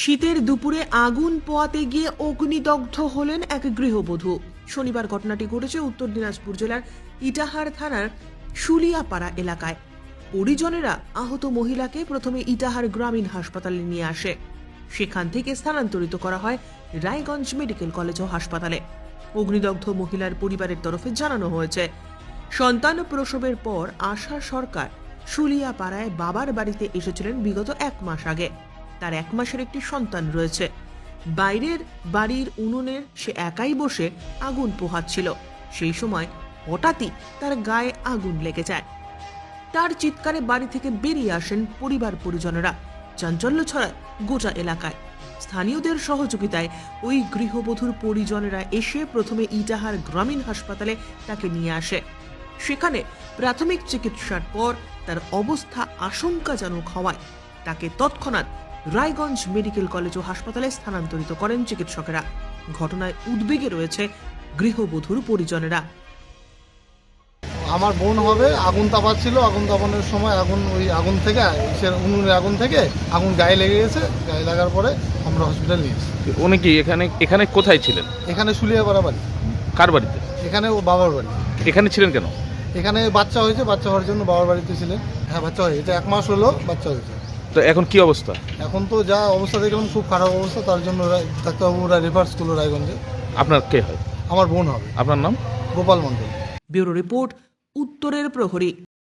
শীতের দুপুরে আগুন পোয়াতে গিয়ে অগ্নিদগ্ধ হলেন এক গৃহবধূ। শনিবার ঘটনাটি ঘটেছে উত্তর দিনাজপুর জেলার ইটাহার থানার শুলিয়াপাড়া এলাকায়। পরিজনেরা আহত মহিলাকে প্রথমে ইটাহার গ্রামীণ হাসপাতালে নিয়ে আসে। সেখান থেকে স্থানান্তরিত করা হয় রায়গঞ্জ মেডিকেল কলেজ ও হাসপাতালে। অগ্নিদগ্ধ মহিলার পরিবারের তরফে জানানো হয়েছে, সন্তান প্রসবের পর আশা সরকার শুলিয়াপাড়ায় বাবার বাড়িতে এসেছিলেন বিগত 1 মাস আগে। তার 1 মাসের একটি সন্তান রয়েছে। বাইরের বাড়ির উনুনের সে একাই বসে আগুন পোহাচ্ছিল। সেই সময় হঠাৎই তার গায়ে আগুন লেগে যায়। তার চিৎকারে বাড়ি থেকে বেরিয়ে আসেন পরিবার পরিজনেরা। চাঞ্চল্য ছড়ায় গোটা এলাকায়। স্থানীয়দের সহযোগিতায় ওই গৃহবধূর পরিজনেরা এসে প্রথমে ইটাহার গ্রামীণ হাসপাতালে তাকে নিয়ে আসে। সেখানে প্রাথমিক চিকিৎসার পর তার অবস্থা আশঙ্কাজনক হওয়ায় তাকে তৎক্ষণাৎ রায়গঞ্জ মেডিকেল কলেজ ও হাসপাতালে স্থানান্তরিত করেন চিকিৎসকেরা। ঘটনায় উদ্বেগে রয়েছে গৃহবধূর পরিজনেরা। আমার বোন হবে, আগুন তাপাচ্ছিল। আগুন তাপানোর সময় আগুন থেকে উনুনের আগুন থেকে আগুন গায়ে লেগে গেছে। গায়ে লাগার পরে আমরা হসপিটাল নিয়েছি। উনি কি এখানে কোথায় ছিলেন? এখানে শুলিয়াপাড়া বাড়ি। কার বাড়িতে? এখানে ও বাবার বাড়ি। এখানে ছিলেন কেন? এখানে বাচ্চা হয়েছে, বাচ্চা হওয়ার জন্য বাবার বাড়িতে ছিলেন। হ্যাঁ, বাচ্চা হয়েছে, 1 মাস হলো বাচ্চা হয়েছে। তো এখন কি অবস্থা? এখন তো যা অবস্থা দেখলাম খুব খারাপ অবস্থা। তার জন্য ডাক্তারবাবুরা রেফার করলো রায়গঞ্জে। আপনার কে হয়? আমার বোন হবে। আপনার নাম? গোপাল মণ্ডল। ব্যুরো রিপোর্ট, উত্তরের প্রহরী।